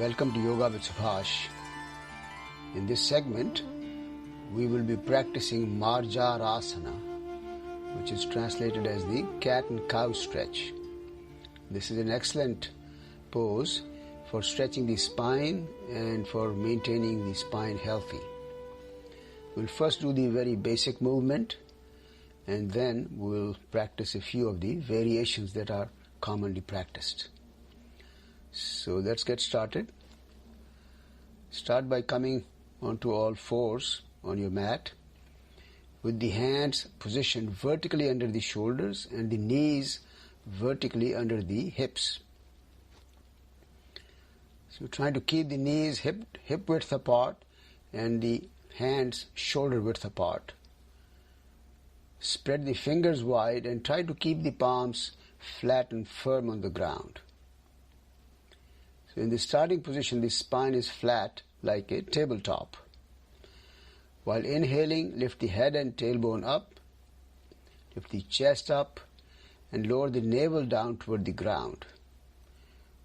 Welcome to Yoga with Subhash. In this segment, we will be practicing Marjarasana, which is translated as the cat and cow stretch. This is an excellent pose for stretching the spine and for maintaining the spine healthy. We'll first do the very basic movement, and then we'll practice a few of the variations that are commonly practiced. So let's get started. Start by coming onto all fours on your mat with the hands positioned vertically under the shoulders and the knees vertically under the hips. So trying to keep the knees hip width apart and the hands shoulder width apart. Spread the fingers wide and try to keep the palms flat and firm on the ground. So in the starting position, the spine is flat like a tabletop. While inhaling, lift the head and tailbone up, lift the chest up, and lower the navel down toward the ground.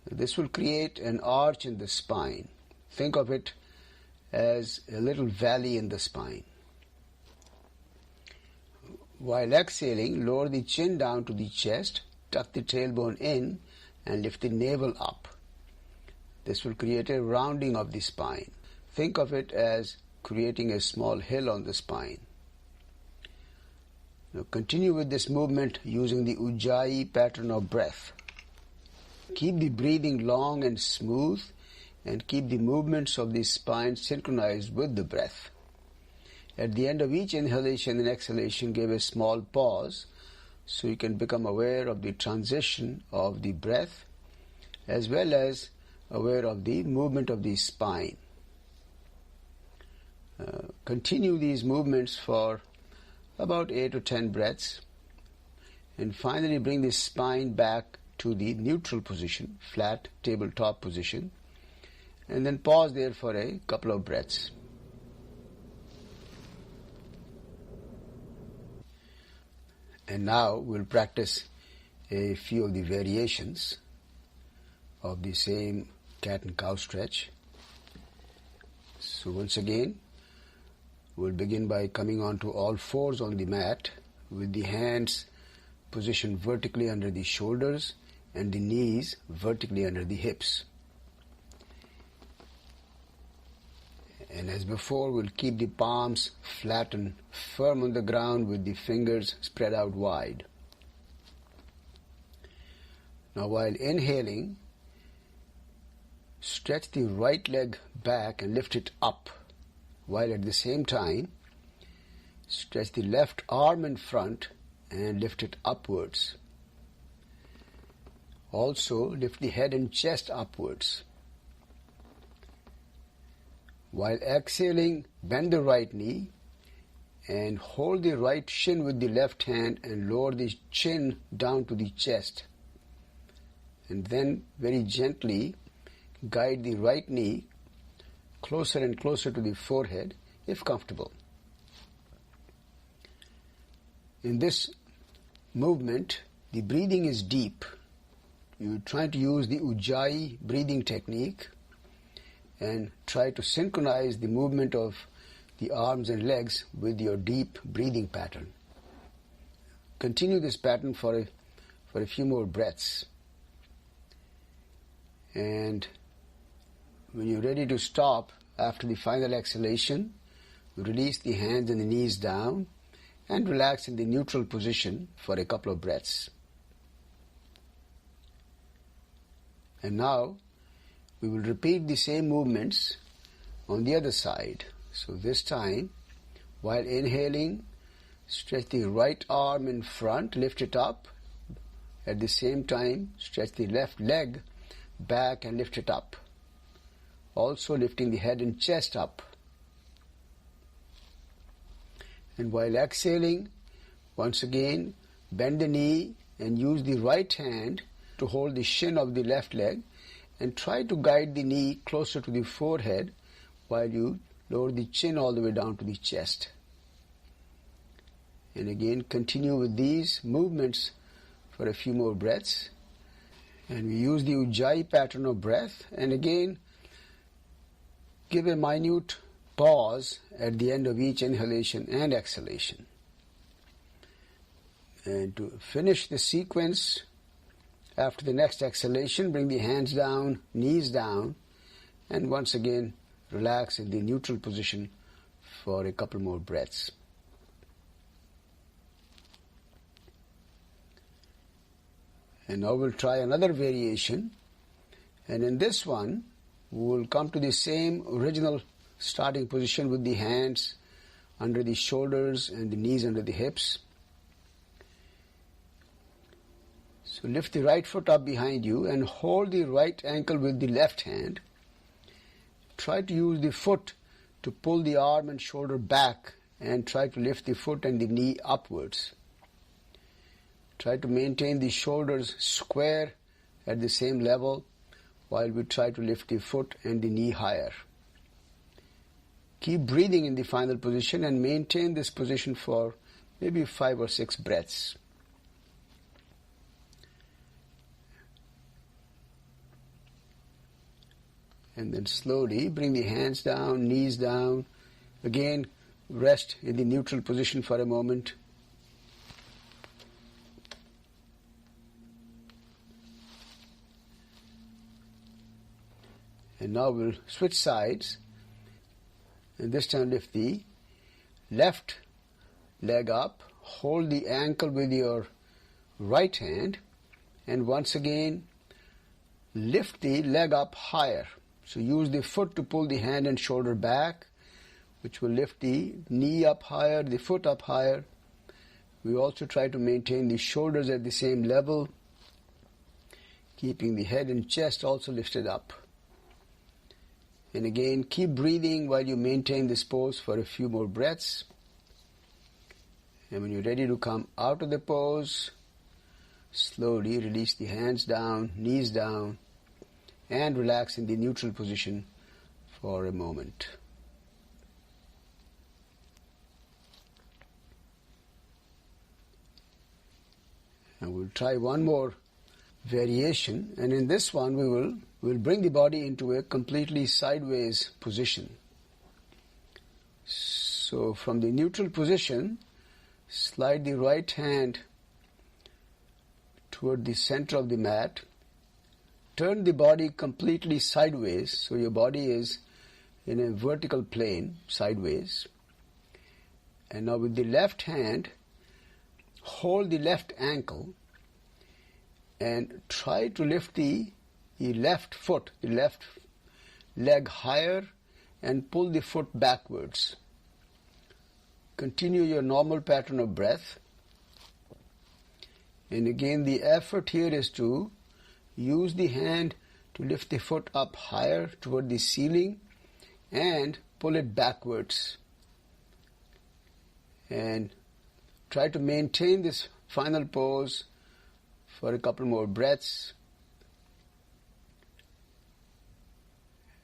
This will create an arch in the spine. Think of it as a little valley in the spine. While exhaling, lower the chin down to the chest, tuck the tailbone in, and lift the navel up. This will create a rounding of the spine. Think of it as creating a small hill on the spine. Now continue with this movement using the Ujjayi pattern of breath. Keep the breathing long and smooth and keep the movements of the spine synchronized with the breath. At the end of each inhalation and exhalation, give a small pause so you can become aware of the transition of the breath as well as aware of the movement of the spine. Continue these movements for about 8 or 10 breaths and finally bring the spine back to the neutral position, flat tabletop position, and then pause there for a couple of breaths. And now we'll practice a few of the variations of the same cat and cow stretch. So once again, we'll begin by coming onto all fours on the mat with the hands positioned vertically under the shoulders and the knees vertically under the hips. And as before, we'll keep the palms flat and firm on the ground with the fingers spread out wide. Now while inhaling, stretch the right leg back and lift it up, while at the same time, stretch the left arm in front and lift it upwards. Also, lift the head and chest upwards. While exhaling, bend the right knee and hold the right shin with the left hand and lower the chin down to the chest. And then very gently guide the right knee closer and closer to the forehead if comfortable. In this movement, the breathing is deep. You try to use the Ujjayi breathing technique and try to synchronize the movement of the arms and legs with your deep breathing pattern. Continue this pattern for a few more breaths. And when you're ready to stop after the final exhalation, release the hands and the knees down and relax in the neutral position for a couple of breaths. And now we will repeat the same movements on the other side. So this time, while inhaling, stretch the right arm in front, lift it up. At the same time, stretch the left leg back and lift it up. Also lifting the head and chest up. And while exhaling, once again, bend the knee and use the right hand to hold the shin of the left leg and try to guide the knee closer to the forehead while you lower the chin all the way down to the chest. And again, continue with these movements for a few more breaths. And we use the Ujjayi pattern of breath. And again, Give a minute pause at the end of each inhalation and exhalation. And to finish the sequence, after the next exhalation, bring the hands down, knees down, and once again relax in the neutral position for a couple more breaths. And now we'll try another variation, and in this one we will come to the same original starting position with the hands under the shoulders and the knees under the hips. So lift the right foot up behind you and hold the right ankle with the left hand. Try to use the foot to pull the arm and shoulder back and try to lift the foot and the knee upwards. Try to maintain the shoulders square at the same level while we try to lift the foot and the knee higher. Keep breathing in the final position and maintain this position for maybe 5 or 6 breaths. And then slowly bring the hands down, knees down. Again, rest in the neutral position for a moment. And now we'll switch sides. And this time lift the left leg up. Hold the ankle with your right hand. And once again, lift the leg up higher. So use the foot to pull the hand and shoulder back, which will lift the knee up higher, the foot up higher. We also try to maintain the shoulders at the same level, keeping the head and chest also lifted up. And again, keep breathing while you maintain this pose for a few more breaths. And when you're ready to come out of the pose, slowly release the hands down, knees down, and relax in the neutral position for a moment. And we'll try one more variation, and in this one we'll bring the body into a completely sideways position. So from the neutral position, slide the right hand toward the center of the mat. Turn the body completely sideways, so your body is in a vertical plane, sideways. And now with the left hand, hold the left ankle and try to lift the left foot, the left leg higher and pull the foot backwards. Continue your normal pattern of breath. And again, the effort here is to use the hand to lift the foot up higher toward the ceiling and pull it backwards. And try to maintain this final pose for a couple more breaths.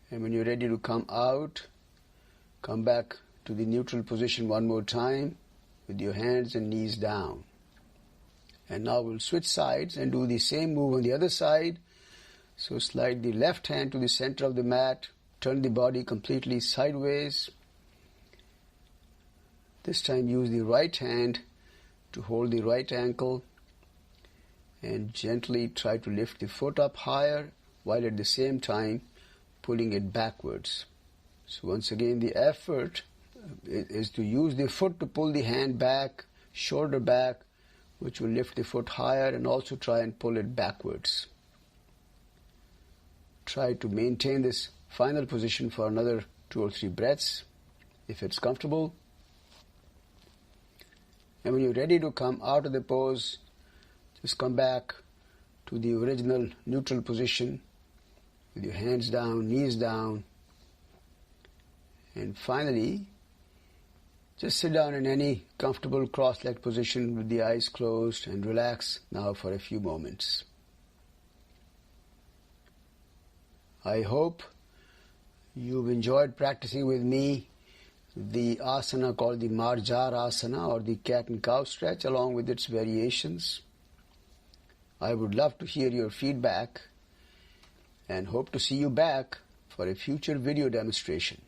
And when you're ready to come out, come back to the neutral position one more time with your hands and knees down. And now we'll switch sides and do the same move on the other side. So slide the left hand to the center of the mat, turn the body completely sideways. This time use the right hand to hold the right ankle and gently try to lift the foot up higher while at the same time pulling it backwards. So once again, the effort is to use the foot to pull the hand back, shoulder back, which will lift the foot higher and also try and pull it backwards. Try to maintain this final position for another 2 or 3 breaths if it's comfortable. And when you're ready to come out of the pose, just come back to the original neutral position with your hands down, knees down. And finally, just sit down in any comfortable cross-legged position with the eyes closed and relax now for a few moments. I hope you've enjoyed practicing with me the asana called the Marjarasana or the cat and cow stretch along with its variations. I would love to hear your feedback and hope to see you back for a future video demonstration.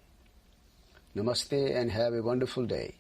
Namaste and have a wonderful day.